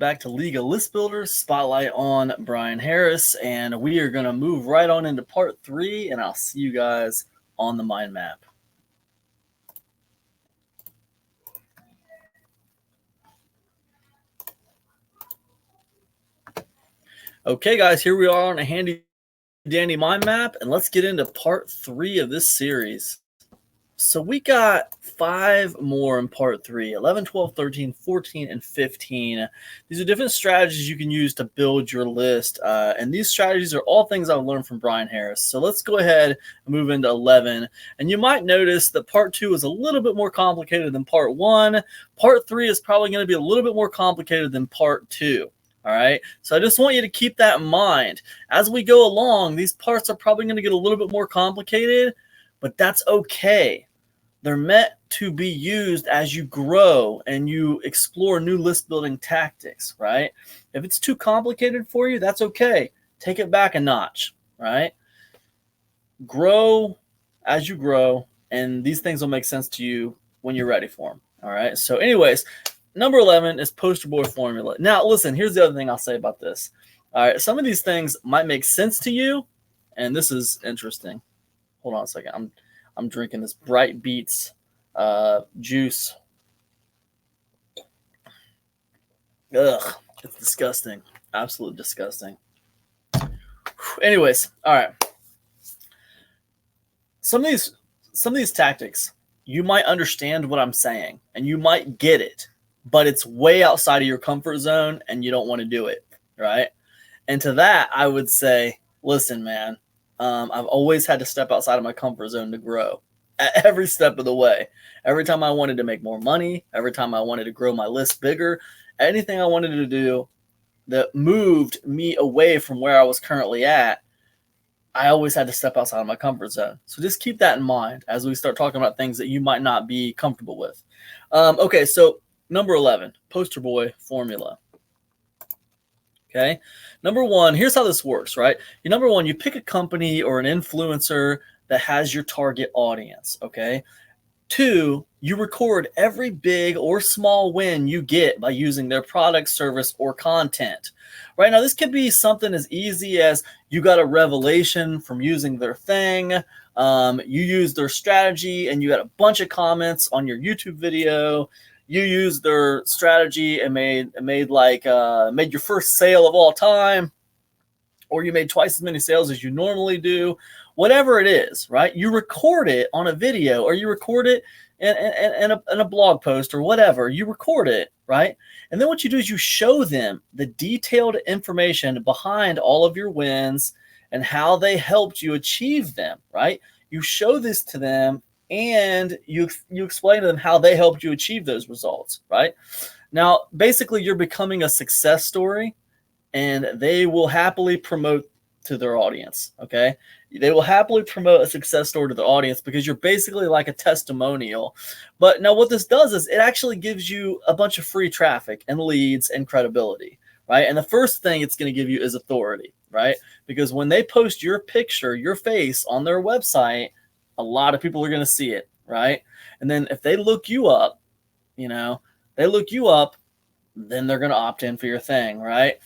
Back to League of List Builders, spotlight on Bryan Harris, and we are going to move right on into part 3, and I'll see you guys on the mind map. Okay, guys, here we are on a handy dandy mind map, and let's get into part 3 of this series. So we got 5 more in part 3, 11, 12, 13, 14, and 15. These are different strategies you can use to build your list. And these strategies are all things I've learned from Bryan Harris. So let's go ahead and move into 11. And you might notice that part 2 is a little bit more complicated than part 1. Part 3 is probably going to be a little bit more complicated than part 2. All right, so I just want you to keep that in mind. As we go along, these parts are probably going to get a little bit more complicated, but that's okay. They're meant to be used as you grow and you explore new list building tactics, right? If it's too complicated for you, that's okay. Take it back a notch, right? Grow as you grow, and these things will make sense to you when you're ready for them, all right? So anyways, number 11 is poster boy formula. Now, listen, here's the other thing I'll say about this. All right, some of these things might make sense to you, and this is interesting. Hold on a second. I'm drinking this Bright Beets juice. Ugh, it's disgusting. Absolutely disgusting. Anyways, all right. Some of these tactics, you might understand what I'm saying, and you might get it, but it's way outside of your comfort zone, and you don't want to do it, right? And to that, I would say, listen, man, I've always had to step outside of my comfort zone to grow at every step of the way. Every time I wanted to make more money, every time I wanted to grow my list bigger, anything I wanted to do that moved me away from where I was currently at, I always had to step outside of my comfort zone. So just keep that in mind as we start talking about things that you might not be comfortable with. Okay, so number 11, poster boy formula. Okay, number 1, here's how this works, right? Number 1, you pick a company or an influencer that has your target audience, okay? 2, you record every big or small win you get by using their product, service, or content. Right now, this could be something as easy as you got a revelation from using their thing, you used their strategy, and you got a bunch of comments on your YouTube video. You used their strategy and made your first sale of all time, or you made twice as many sales as you normally do. Whatever it is, right? You record it on a video, or you record it in a blog post, or whatever. You record it, right? And then what you do is you show them the detailed information behind all of your wins and how they helped you achieve them, right? You show this to them, and you explain to them how they helped you achieve those results, right? Now, basically, you're becoming a success story, and they will happily promote to their audience, okay? They will happily promote a success story to the audience because you're basically like a testimonial. But now what this does is it actually gives you a bunch of free traffic and leads and credibility, right? And the first thing it's going to give you is authority, right? Because when they post your picture, your face on their website, a lot of people are going to see it, right? And then if they look you up, then they're going to opt in for your thing, right?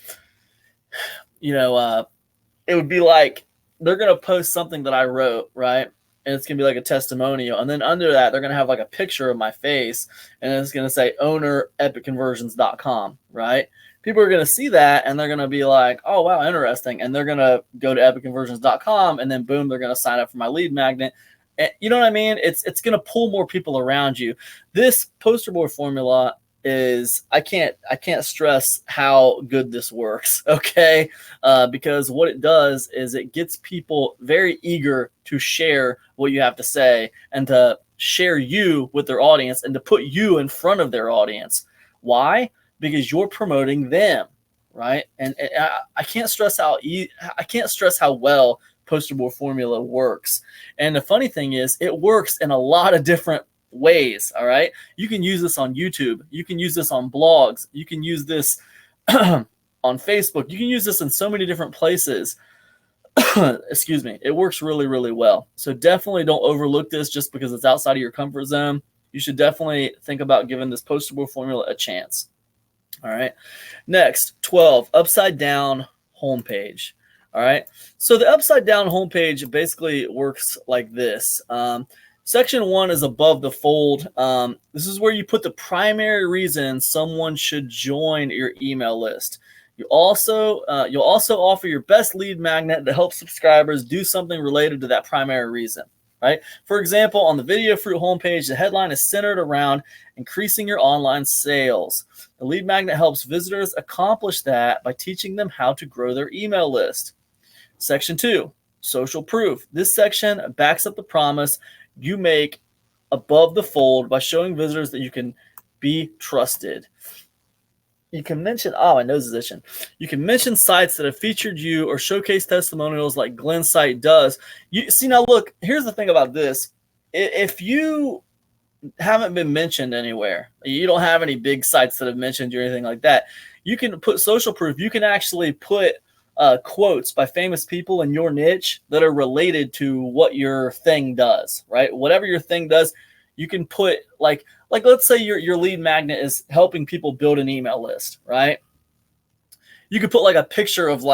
It would be like they're going to post something that I wrote, right? And it's going to be like a testimonial. And then under that, they're going to have like a picture of my face, and it's going to say owner epicconversions.com, right? People are going to see that, and they're going to be like, oh, wow, interesting. And they're going to go to epicconversions.com, and then boom, they're going to sign up for my lead magnet. And you know what I mean? It's going to pull more people around you. This poster boy formula is, I can't stress how good this works, okay? Because what it does is it gets people very eager to share what you have to say and to share you with their audience and to put you in front of their audience. Why? Because you're promoting them, right? And I can't stress how well poster boy formula works. And the funny thing is, it works in a lot of different ways. All right, you can use this on YouTube, you can use this on blogs, you can use this on Facebook, you can use this in so many different places. Excuse me. It works really, really well. So definitely don't overlook this just because it's outside of your comfort zone. You should definitely think about giving this poster boy formula a chance. All right. Next, 12, upside down homepage. All right. So the upside down homepage basically works like this. Section 1 is above the fold. This is where you put the primary reason someone should join your email list. You'll also offer your best lead magnet to help subscribers do something related to that primary reason. Right? For example, on the Video Fruit homepage, the headline is centered around increasing your online sales. The lead magnet helps visitors accomplish that by teaching them how to grow their email list. Section 2, social proof. This section backs up the promise you make above the fold by showing visitors that you can be trusted. You can mention, my nose is itching. You can mention sites that have featured you or showcase testimonials like Glenn's site does. You see, now look, here's the thing about this. If you haven't been mentioned anywhere, you don't have any big sites that have mentioned you or anything like that, you can put social proof. You can actually put quotes by famous people in your niche that are related to what your thing does, right? Whatever your thing does, you can put like let's say your lead magnet is helping people build an email list, right? You could put like a picture of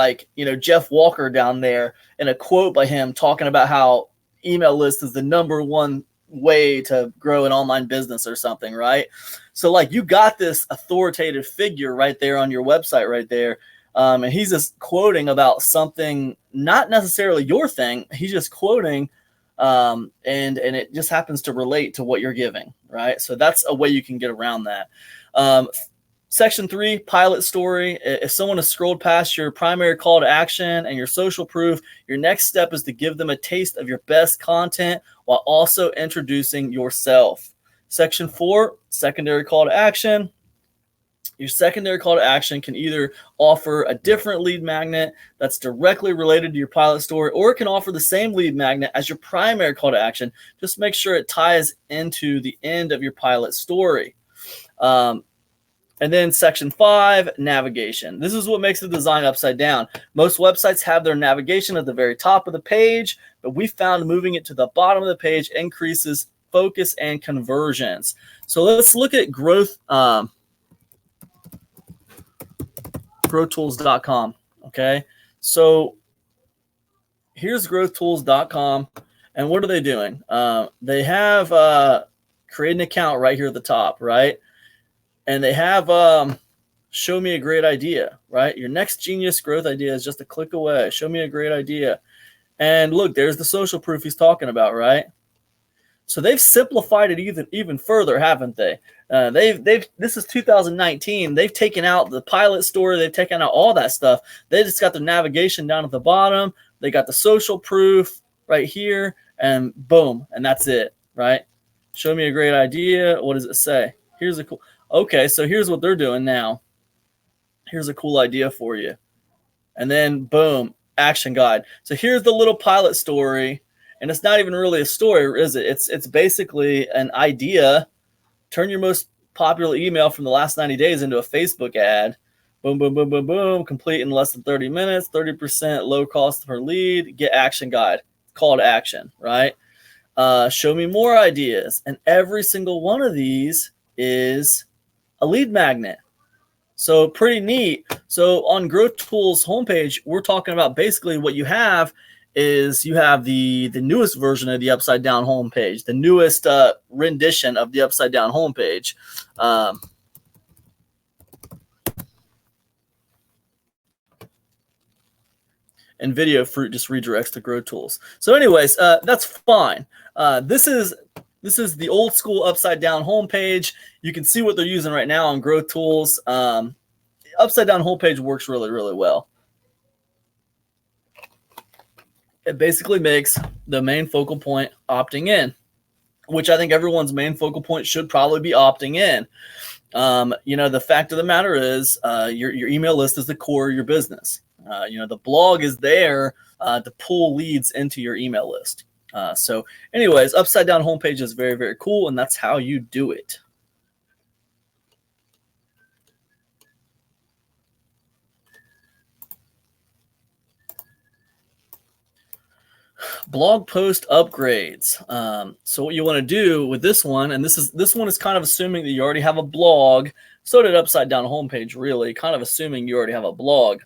Jeff Walker down there and a quote by him talking about how email list is the number one way to grow an online business or something, right? So you got this authoritative figure right there on your website right there. And he's just quoting about something, not necessarily your thing. He's just quoting, and it just happens to relate to what you're giving, right? So that's a way you can get around that. Section 3, pilot story. If someone has scrolled past your primary call to action and your social proof, your next step is to give them a taste of your best content while also introducing yourself. Section 4, secondary call to action. Your secondary call to action can either offer a different lead magnet that's directly related to your pilot story, or it can offer the same lead magnet as your primary call to action. Just make sure it ties into the end of your pilot story. And then section 5, navigation. This is what makes the design upside down. Most websites have their navigation at the very top of the page, but we found moving it to the bottom of the page increases focus and conversions. So let's look at growthtools.com. Okay. So here's growthtools.com. And what are they doing? They have create an account right here at the top, right? And they have show me a great idea, right? Your next genius growth idea is just a click away. Show me a great idea. And look, there's the social proof he's talking about, right? So they've simplified it even further, haven't they? This is 2019. They've taken out the pilot story. They've taken out all that stuff. They just got the navigation down at the bottom. They got the social proof right here, and boom, and that's it, right? Show me a great idea. What does it say? Here's a cool. Okay, so here's what they're doing now. Here's a cool idea for you, and then boom, action guide. So here's the little pilot story. And it's not even really a story, is it? It's basically an idea. Turn your most popular email from the last 90 days into a Facebook ad. Boom, boom, boom, boom, boom. Complete in less than 30 minutes. 30% low cost per lead. Get action guide. Call to action, right? Show me more ideas. And every single one of these is a lead magnet. So pretty neat. So on Growth Tools homepage, we're talking about basically what you have is you have the newest version of the upside down homepage, the newest rendition of the upside down homepage. And Video Fruit just redirects to Grow Tools. So anyways, that's fine. This is the old school upside down homepage. You can see what they're using right now on Grow Tools. Upside down homepage works really, really well. It basically makes the main focal point opting in, which I think everyone's main focal point should probably be opting in. The fact of the matter is your email list is the core of your business. The blog is there to pull leads into your email list. So anyways, upside down homepage is very, very cool, and that's how you do it. Blog post upgrades. So what you want to do with this one, and this one is kind of assuming that you already have a blog. So did Upside Down homepage, really, kind of assuming you already have a blog.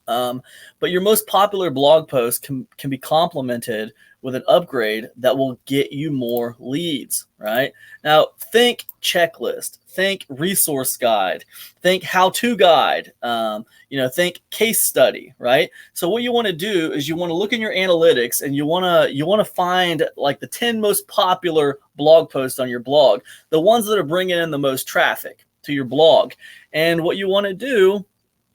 But your most popular blog post can be complemented with an upgrade that will get you more leads, right? Now, think checklist, think resource guide, think how-to guide, think case study, right? So what you want to do is you want to look in your analytics and you want to find like the 10 most popular blog posts on your blog, the ones that are bringing in the most traffic to your blog. And what you want to do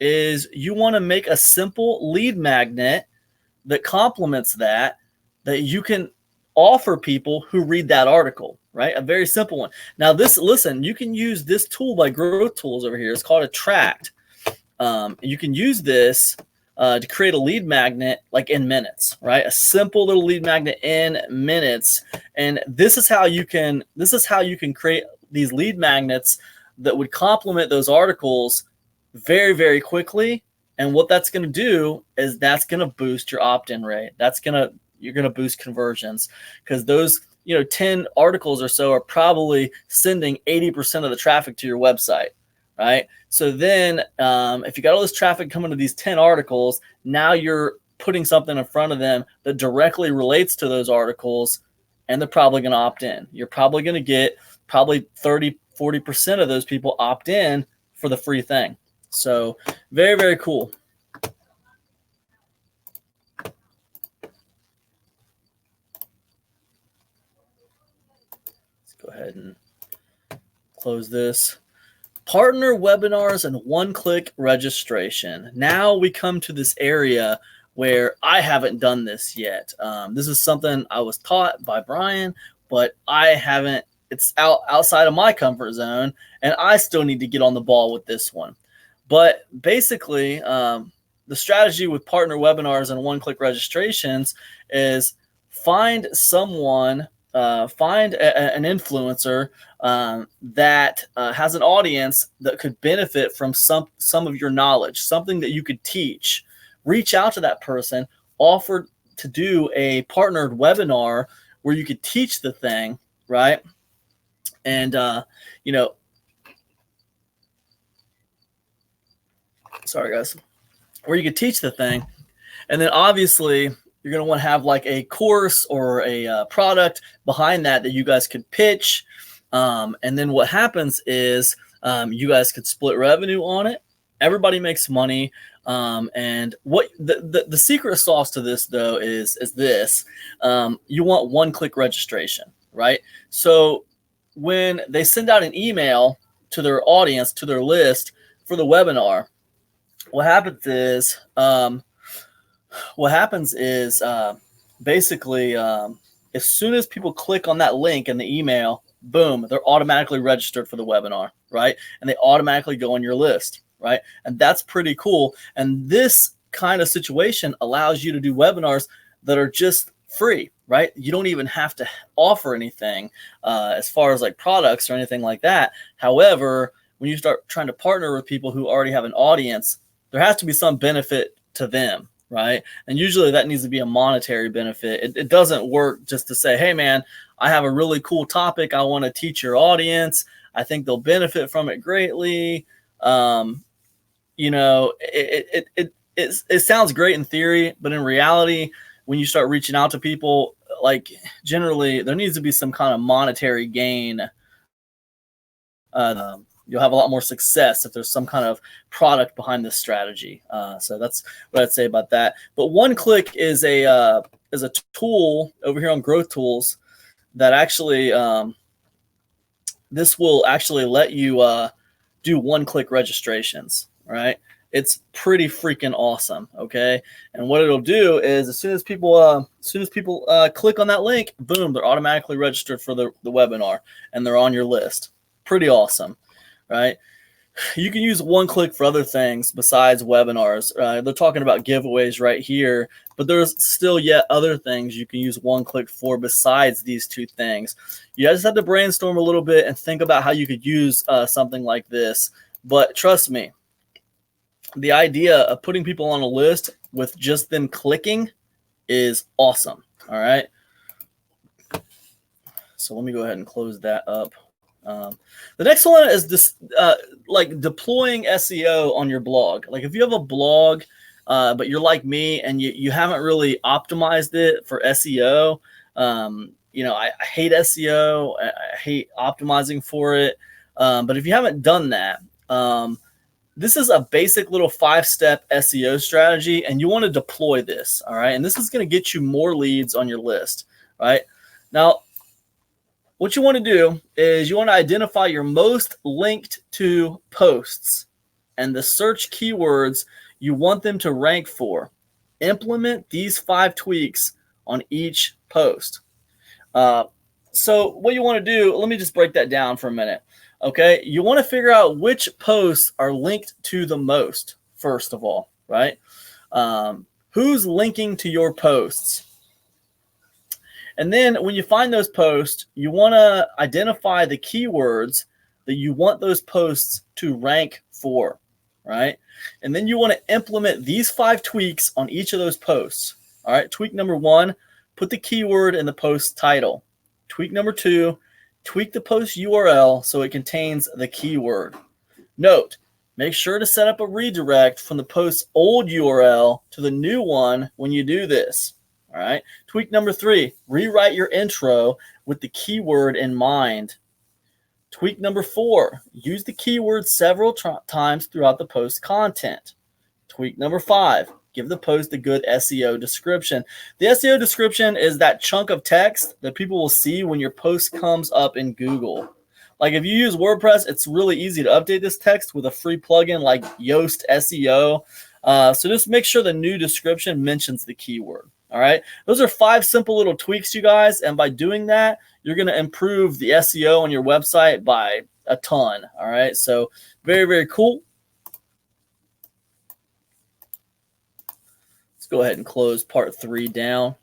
is you want to make a simple lead magnet that complements that you can offer people who read that article, right? A very simple one. Now listen, you can use this tool by Growth Tools over here. It's called Attract. You can use this to create a lead magnet like in minutes, right? A simple little lead magnet in minutes. And this is how you can create these lead magnets that would complement those articles very, very quickly. And what that's going to do is that's going to boost your opt-in rate. You're going to boost conversions, because those 10 articles or so are probably sending 80% of the traffic to your website, right? So then if you got all this traffic coming to these 10 articles, now you're putting something in front of them that directly relates to those articles, and they're probably going to opt in. You're probably going to get 30-40% of those people opt in for the free thing. So very, very cool. Go ahead and close this. Partner webinars and one-click registration. Now we come to this area where I haven't done this yet. This is something I was taught by Bryan, but I haven't. It's outside of my comfort zone, and I still need to get on the ball with this one. But basically, the strategy with partner webinars and one-click registrations is find someone. Find an influencer that has an audience that could benefit from some of your knowledge, something that you could teach. Reach out to that person, offer to do a partnered webinar where you could teach the thing, right? And sorry guys, where you could teach the thing, and then obviously you're going to want to have like a course or a product behind that you guys could pitch. And then what happens is you guys could split revenue on it. Everybody makes money. And what the secret sauce to this, though, is this. You want one-click registration, right? So when they send out an email to their audience, to their list for the webinar, what happens is basically as soon as people click on that link in the email, boom, they're automatically registered for the webinar, right? And they automatically go on your list, right? And that's pretty cool. And this kind of situation allows you to do webinars that are just free, right? You don't even have to offer anything as far as like products or anything like that. However, when you start trying to partner with people who already have an audience, there has to be some benefit to them, right? And usually that needs to be a monetary benefit. It doesn't work just to say, hey man, I have a really cool topic I want to teach your audience. I think they'll benefit from it greatly. It sounds great in theory, but in reality, when you start reaching out to people, like generally there needs to be some kind of monetary gain. You'll have a lot more success if there's some kind of product behind this strategy. So that's what I'd say about that. But one-click is a tool over here on Growth Tools that actually this will actually let you do one-click registrations. Right? It's pretty freaking awesome. Okay, and what it'll do is as soon as people click on that link, boom, they're automatically registered for the webinar and they're on your list. Pretty awesome. Right? You can use one-click for other things besides webinars. They're talking about giveaways right here, but there's still yet other things you can use one-click for besides these two things. You guys have to brainstorm a little bit and think about how you could use something like this. But trust me, the idea of putting people on a list with just them clicking is awesome. All right. So let me go ahead and close that up. The next one is this, like deploying SEO on your blog. Like if you have a blog, but you're like me and you haven't really optimized it for SEO. I hate SEO. I hate optimizing for it. But if you haven't done that, this is a basic little 5-step SEO strategy, and you want to deploy this. All right. And this is going to get you more leads on your list. Right now, what you want to do is you want to identify your most linked to posts and the search keywords you want them to rank for. Implement these 5 tweaks on each post. So what you want to do, let me just break that down for a minute. Okay, you want to figure out which posts are linked to the most, first of all, right? Who's linking to your posts? And then when you find those posts, you want to identify the keywords that you want those posts to rank for, right? And then you want to implement these 5 tweaks on each of those posts. All right, tweak number 1, put the keyword in the post title. Tweak number 2, tweak the post URL so it contains the keyword. Note, make sure to set up a redirect from the post's old URL to the new one when you do this. All right. Tweak number 3, rewrite your intro with the keyword in mind. Tweak number 4, use the keyword several times throughout the post content. Tweak number 5, give the post a good SEO description. The SEO description is that chunk of text that people will see when your post comes up in Google. Like if you use WordPress, it's really easy to update this text with a free plugin like Yoast SEO. So just make sure the new description mentions the keyword. All right. Those are 5 simple little tweaks, you guys. And by doing that, you're going to improve the SEO on your website by a ton. All right. So very, very cool. Let's go ahead and close part 3 down.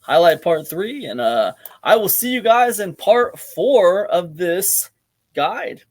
Highlight part 3, and I will see you guys in part 4 of this guide.